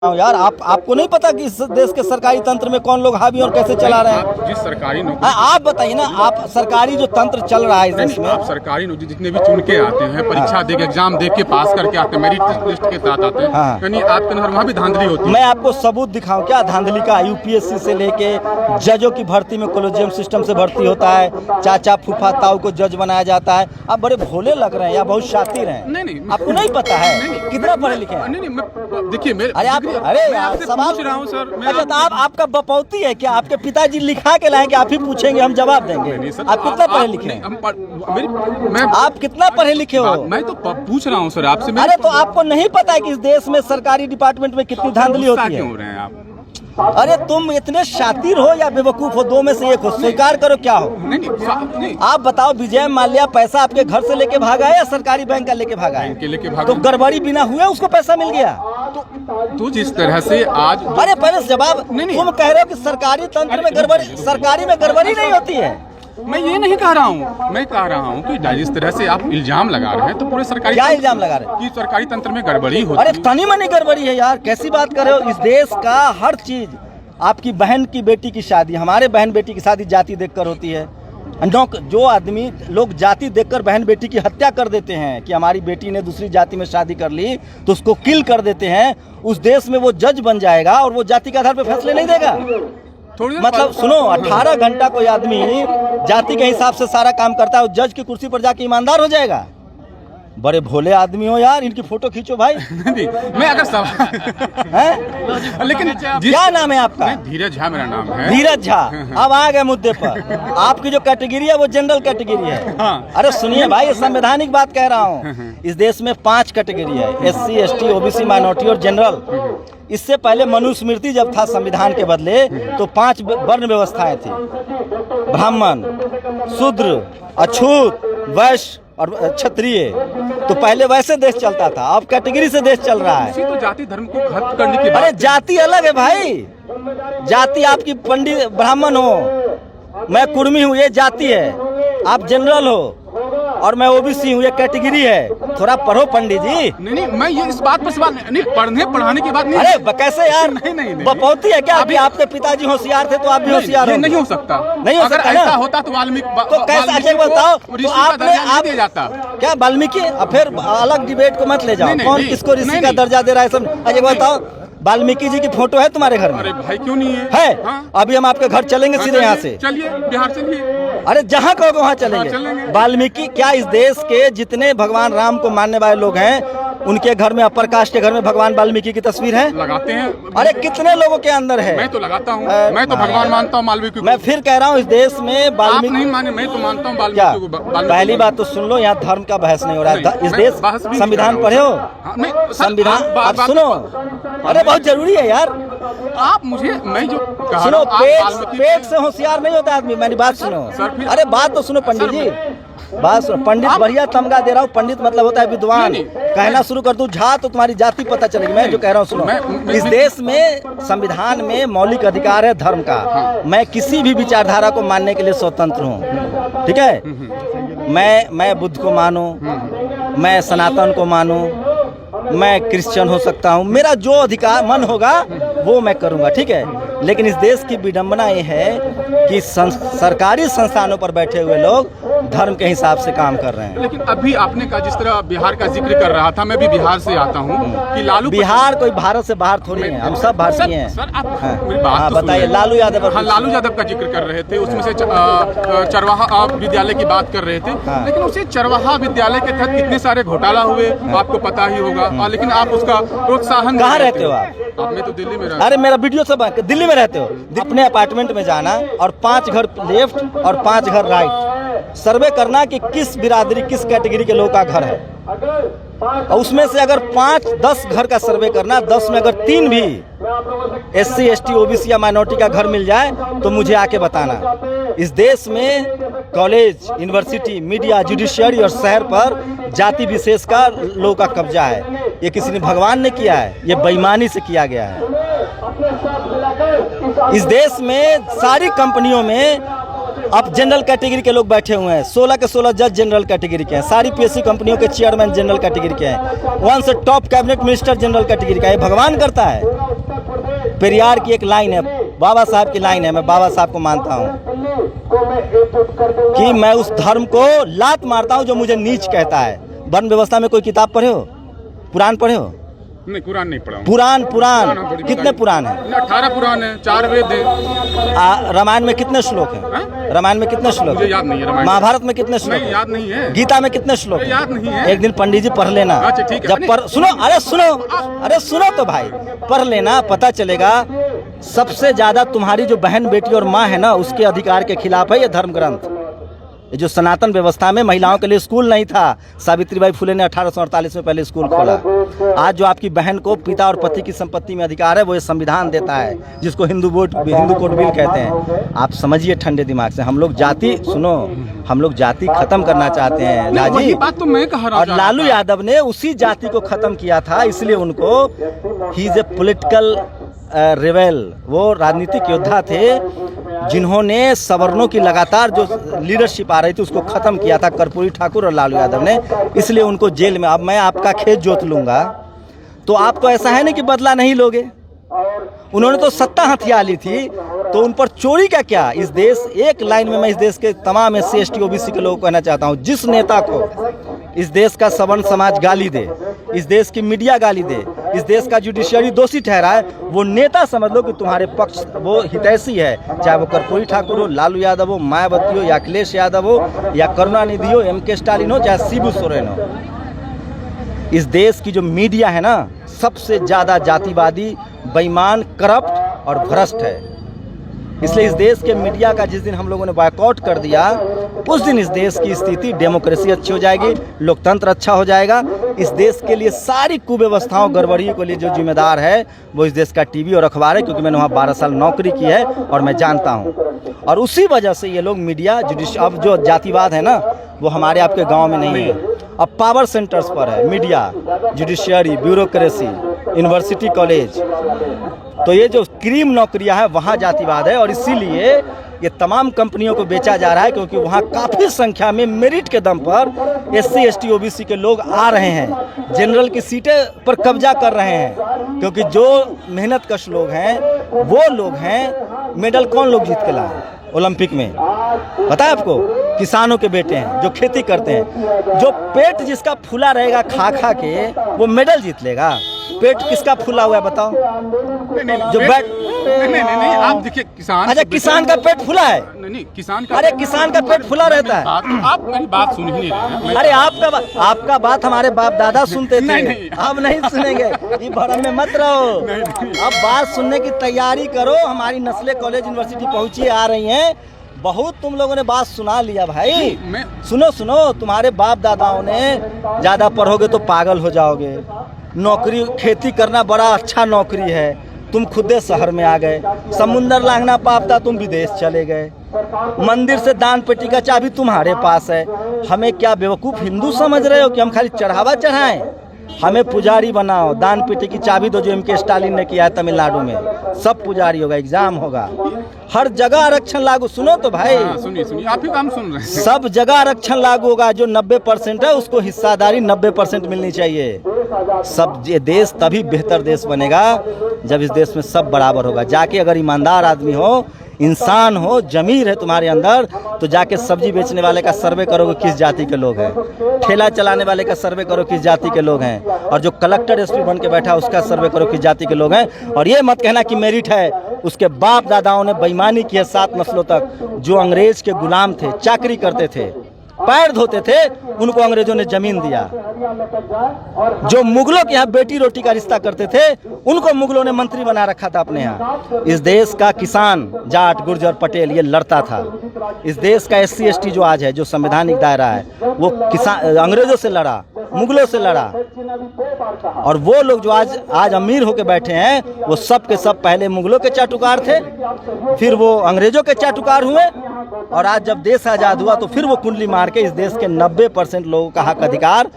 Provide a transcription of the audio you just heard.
यार आपको नहीं पता कि इस देश के सरकारी तंत्र में कौन लोग हावी और कैसे चला रहे हैं? जिस सरकारी नौकरी आप बताइए ना, आप सरकारी जो तंत्र चल रहा है इस देश में, आप सरकारी नौकरी जितने भी चुन के आते हैं, परीक्षा दे के एग्जाम दे के पास करके आते हैं, मेरिट लिस्ट के साथ आते हैं, यानी आपके अंदर वहाँ भी धांधली होती है। मैं आपको सबूत दिखाऊं क्या धांधली का? यूपीएससी से लेके जजों की भर्ती में कॉलेजियम सिस्टम से भर्ती होता है, चाचा फूफा ताऊ को जज बनाया जाता है। आप बड़े भोले लग रहे हैं या बहुत शातिर हैं? नहीं, आपको नहीं पता है कितना पढ़े लिखे हैं? नहीं, देखिए मेरे सवाल पूछ रहा हूँ सर। अच्छा, तो आपका बपौती है क्या? आपके पिताजी लिखा के लाएंगे, आप ही पूछेंगे, हम जवाब देंगे। आप कितना पढ़े लिखे हैं? आप कितना पढ़े लिखे हो? मैं तो पूछ रहा हूँ सर आपसे। अरे तो आपको नहीं पता है कि इस देश में सरकारी डिपार्टमेंट में कितनी धांधली होती है? क्यों रहे हैं आप? अरे तुम इतने शातिर हो या बेवकूफ हो, दो में से एक हो, स्वीकार करो क्या हो। नहीं। आप बताओ, विजय माल्या पैसा आपके घर से लेके भागा है या सरकारी बैंक का लेके भागा है? लेके भागा। तो गड़बड़ी बिना हुए उसको पैसा मिल गया? तो जिस तरह से आज, अरे पहले जवाब, तुम कह रहे हो कि सरकारी तंत्र में गड़बड़ी, सरकारी में गड़बड़ी नहीं होती है। मैं ये नहीं कह रहा हूँ, मैं कह रहा हूँ कि जिस तरह से आप इल्जाम लगा रहे हैं, तो पूरे सरकारी क्या इल्जाम लगा रहे हैं? कि सरकारी तंत्र में गड़बड़ी होती है। अरे तनी मनी गड़बड़ी है यार, कैसी बात कर रहे हो? इस देश का हर चीज, आपकी बहन की बेटी की शादी, हमारे बहन बेटी की शादी जाति देखकर होती है। जो आदमी लोग जाति देखकर बहन बेटी की हत्या कर देते हैं कि हमारी बेटी ने दूसरी जाति में शादी कर ली तो उसको किल कर देते हैं, उस देश में वो जज बन जाएगा और वो जाति के आधार पर फैसले नहीं देगा। मतलब सुनो, 18 घंटा कोई आदमी जाति के हिसाब से सारा काम करता है, जज की कुर्सी पर जाके ईमानदार हो जाएगा? बड़े भोले आदमी हो यार, इनकी फोटो खींचो भाई। मैं अगर लेकिन क्या नाम है आपका? धीरज झा मेरा नाम है। धीरज झा। अब आ गए मुद्दे पर। आपकी जो कैटेगरी है वो जनरल कैटेगरी है। अरे सुनिए भाई, संवैधानिक बात कह रहा हूँ। इस देश में 5 कैटेगरी है, SC ST OBC माइनॉरिटी और जनरल। इससे पहले मनुस्मृति जब था संविधान के बदले, तो 5 वर्ण व्यवस्थाएं थी, ब्राह्मण, शूद्र, अछूत, वैश्य और क्षत्रिय। तो पहले वैसे देश चलता था, अब कैटेगरी से देश चल रहा है। तो जाति धर्म को खत्म करने की बात। अरे जाति अलग है भाई, जाति आपकी पंडित ब्राह्मण हो, मैं कुर्मी हूँ, ये जाति है। आप जनरल हो और मैं OBC हूँ, ये कैटेगरी है। थोड़ा पढ़ो पंडित जी। नहीं, मैं ये इस बात पर सवाल नहीं, पढ़ने पढ़ाने की बात नहीं। अरे कैसे यार? नहीं। बपौती है क्या? अभी आपके पिताजी होशियार थे तो आप भी होशियार हो? नहीं हो सकता। नहीं हो सकता ना? ऐसा होता तो वाल्मीकि तो कैसे? अच्छा बताओ, तो आपने आप दिया जाता क्या वाल्मीकि? फिर अलग डिबेट को मत ले जाओ, कौन किसको ऋषि का दर्जा दे रहा है सब। अच्छा बताओ, वाल्मीकि जी की फोटो है तुम्हारे घर में? अरे भाई क्यों नहीं है? है? अभी हम आपके घर चलेंगे सीधे यहाँ से। चलिए, बिहार चलिए। अरे जहाँ कहोगे वहाँ चलेंगे। वाल्मीकि क्या इस देश के जितने भगवान राम को मानने वाले लोग हैं, उनके घर में, अपर कास्ट के घर में भगवान वाल्मीकि की तस्वीर है? लगाते हैं। अरे कितने लोगों के अंदर है? मैं तो लगाता हूँ। मैं तो भगवान मानता हूँ वाल्मीकि को। मैं फिर कह रहा हूँ, इस देश में वाल्मीकि नहीं माने, मैं तो मानता हूँ क्या? वाल्मीकि को। पहली बात तो सुन लो, यहाँ धर्म का बहस नहीं हो रहा है। इस देश संविधान पढ़े हो? संविधान आप सुनो, अरे बहुत जरूरी है यार। आप मुझे, मैं जो सुनो, पेट से होशियार नहीं होता आदमी। मेरी बात सुनो। अरे बात तो सुनो पंडित जी, बात सुनो। पंडित बढ़िया तमगा दे रहा हूँ। पंडित मतलब होता है विद्वान। कहना शुरू कर दूं झा तो तुम्हारी जाति पता चलेगी। मैं जो कह रहा हूँ सुनो, इस देश में संविधान में मौलिक अधिकार है धर्म का। मैं किसी भी विचारधारा को मानने के लिए स्वतंत्र हूँ, ठीक है? मैं बुद्ध को मानूं, मैं सनातन को मानूं, मैं क्रिश्चियन हो सकता हूँ, मेरा जो अधिकार मन होगा वो मैं करूँगा, ठीक है? लेकिन इस देश की विडंबना ये है कि सरकारी संस्थानों पर बैठे हुए लोग धर्म के हिसाब से काम कर रहे हैं। लेकिन अभी आपने कहा, जिस तरह बिहार का जिक्र कर रहा था, मैं भी बिहार से आता हूँ, कि लालू, बिहार कोई भारत से बाहर थोड़ी है, हम सब भारतीय हैं। सर आप मेरी बात बताइए। लालू यादव, हाँ, लालू यादव का जिक्र कर रहे थे, उसमें से चरवाहा विद्यालय की बात कर रहे थे। लेकिन उसे चरवाहा विद्यालय के तहत कितने सारे घोटाला हुए आपको पता ही होगा, लेकिन आप उसका प्रोत्साहन। कहाँ रहते हो आप? मैं तो दिल्ली में रहता। अरे मेरा वीडियो सब दिल्ली में रहते हो? अपने अपार्टमेंट में जाना और 5 घर लेफ्ट और 5 घर राइट सर्वे करना कि किस बिरादरी, किस कैटेगरी के लोगों का घर है, और उसमें से अगर 5-10 घर का सर्वे करना, 10 में अगर 3 भी SC ST OBC या माइनॉरिटी का घर मिल जाए तो मुझे आके बताना। इस देश में कॉलेज, यूनिवर्सिटी, मीडिया, जुडिशियरी और शहर पर जाति विशेष का लोगों का कब्जा है। ये किसी ने भगवान ने किया है, ये बेईमानी से किया गया है। इस देश में सारी कंपनियों में अब जनरल कैटेगरी के लोग बैठे हुए हैं। 16 के 16 जज जनरल कैटेगरी के हैं। सारी पीएससी कंपनियों के चेयरमैन जनरल कैटेगरी के हैं। 1 से top cabinet minister general category का है। भगवान करता है। पेरियार की एक लाइन है, बाबा साहब की लाइन है, मैं बाबा साहब को मानता हूँ कि मैं उस धर्म को लात मारता हूँ जो मुझे नीच कहता है। वर्ण व्यवस्था में कोई किताब पढ़े हो? पुराण पढ़े हो? नहीं, कुरान नहीं पढ़ा। पुराण कितने पुराण हैं? 18 पुराण हैं, 4 वेद हैं। रामायण में कितने श्लोक हैं? रामायण में कितने श्लोक? मुझे याद नहीं है। रामायण महाभारत में कितने श्लोक? याद नहीं है। गीता में कितने श्लोक? याद नहीं है। एक दिन पंडित जी पढ़ लेना। अच्छा ठीक है। जब सुनो तो भाई, पढ़ लेना, पता चलेगा। सबसे ज्यादा तुम्हारी जो बहन बेटी और माँ है ना, उसके अधिकार के खिलाफ है ये धर्म ग्रंथ। ये जो सनातन व्यवस्था में महिलाओं के लिए स्कूल नहीं था, सावित्रीबाई फुले ने 1848 में पहले स्कूल खोला। आज जो आपकी बहन को पिता और पति की संपत्ति में अधिकार है, वो ये संविधान देता है, जिसको हिंदू कोड बिल कहते हैं। आप समझिए ठंडे दिमाग से, हम लोग जाति खत्म करना चाहते हैं लाजी। बात तो मैं कह रहा हूं। और लालू यादव ने उसी जाति को खत्म किया था, इसलिए उनको ही इज ए पॉलिटिकल रिवेल, वो राजनीतिक योद्धा थे जिन्होंने सवर्णों की लगातार जो लीडरशिप आ रही थी उसको खत्म किया था, कर्पूरी ठाकुर और लालू यादव ने। इसलिए उनको जेल में, अब मैं आपका खेत जोत लूंगा तो आपको ऐसा है नहीं कि बदला नहीं लोगे। उन्होंने तो सत्ता हथिया ली थी, तो उन पर चोरी का क्या? इस देश, एक लाइन में मैं इस देश के तमाम SC ST OBC के लोगों को कहना चाहता हूँ, जिस नेता को इस देश का सवर्ण समाज गाली दे, इस देश की मीडिया गाली दे, इस देश का जुडिशियरी दोषी ठहराए, वो नेता समझ लो कि तुम्हारे पक्ष वो हितैषी है। चाहे वो कर्पूरी ठाकुर हो, लालू यादव हो, मायावती हो, या अखिलेश यादव हो, या करुणानिधि हो, MK स्टालिन हो, चाहे शिबू सोरेन हो। इस देश की जो मीडिया है ना, सबसे ज़्यादा जातिवादी, बेईमान, करप्ट और भ्रष्ट है। इसलिए इस देश के मीडिया का जिस दिन हम लोगों ने बॉयकॉट कर दिया, उस दिन इस देश की स्थिति, डेमोक्रेसी अच्छी हो जाएगी, लोकतंत्र अच्छा हो जाएगा। इस देश के लिए सारी कुव्यवस्थाओं, गड़बड़ियों के लिए जो जिम्मेदार है वो इस देश का TV और अखबार है, क्योंकि मैंने वहाँ 12 साल नौकरी की है और मैं जानता हूँ। और उसी वजह से ये लोग मीडिया, अब जो जातिवाद है ना, वो हमारे आपके गाँव में नहीं है, अब पावर सेंटर्स पर है media, judiciary, bureaucracy, university, college. तो ये जो क्रीम नौकरियां हैं वहाँ जातिवाद है, और इसीलिए ये तमाम कंपनियों को बेचा जा रहा है, क्योंकि वहाँ काफ़ी संख्या में मेरिट के दम पर SC ST OBC के लोग आ रहे हैं, जनरल की सीटें पर कब्जा कर रहे हैं। क्योंकि जो मेहनत कश लोग हैं, वो लोग हैं, मेडल कौन लोग जीत के लाए ओलंपिक में, पता है आपको? किसानों के बेटे हैं जो खेती करते हैं। जो पेट जिसका फूला रहेगा खा खा के, वो मेडल जीत लेगा। पेट किसका फूला हुआ है बताओ? जो बैट नहीं, आप देखिए किसान। अच्छा, किसान का पेट फूला है? नहीं, किसान का, अरे किसान का पेट फूला रहता है। आप मेरी बात सुन ही नहीं रहे। अरे आपका बात हमारे बाप दादा सुनते थे, अब नहीं सुनेंगे। ये भरम में मत रहो, अब बात सुनने की तैयारी करो। हमारी नस्लें कॉलेज यूनिवर्सिटी पहुंची आ रही हैं, बहुत तुम लोगों ने बात सुना लिया भाई। सुनो, तुम्हारे बाप दादाओं ने, ज़्यादा पढ़ोगे तो पागल हो जाओगे। नौकरी, खेती करना बड़ा अच्छा नौकरी है, तुम खुदे शहर में आ गए। समुंदर लांघना पाप था, तुम विदेश चले गए। मंदिर से दान पेटी का चाबी तुम्हारे पास है। हमें क्या बेवकूफ़ हिंदू समझ रहे हो कि हम खाली चढ़ावा चढ़ाएं? हमें पुजारी बनाओ, दान पेटी की चाबी दो, जो MK स्टालिन ने किया है तमिलनाडु में। सब पुजारी होगा, एग्जाम होगा, हर जगह आरक्षण लागू। सुनो तो भाई, सुनिए, आप ही काम सुन रहे हैं। सब जगह आरक्षण लागू होगा। जो 90% है उसको हिस्सादारी 90% मिलनी चाहिए। सब, ये देश तभी बेहतर देश बनेगा जब इस देश में सब बराबर होगा। जाके अगर ईमानदार आदमी हो, इंसान हो, जमीर है तुम्हारे अंदर, तो जाके सब्जी बेचने वाले का सर्वे करोगे किस जाति के लोग हैं, ठेला चलाने वाले का सर्वे करो किस जाति के लोग हैं, और जो कलेक्टर SP बन के बैठा उसका सर्वे करो किस जाति के लोग हैं। और ये मत कहना कि मेरिट है। उसके बाप दादाओं ने बेईमानी की है 7 नस्लों तक। जो अंग्रेज के गुलाम थे, चाकरी करते थे, पैर धोते थे, उनको अंग्रेजों ने जमीन दिया। जो मुगलों के यहाँ बेटी रोटी का रिश्ता करते थे, उनको मुगलों ने मंत्री बना रखा था अपने यहाँ। इस देश का किसान, जाट, गुर्जर, पटेल, ये लड़ता था। इस देश का SC ST जो आज है, जो संवैधानिक दायरा है, वो किसान अंग्रेजों से लड़ा, मुगलों से लड़ा। और वो लोग जो आज अमीर होके बैठे हैं, वो सब के सब पहले मुगलों के चाटुकार थे, फिर वो अंग्रेजों के चाटुकार हुए, और आज जब देश आज़ाद हुआ तो फिर वो कुंडली मार के इस देश के 90% लोगों का हक अधिकार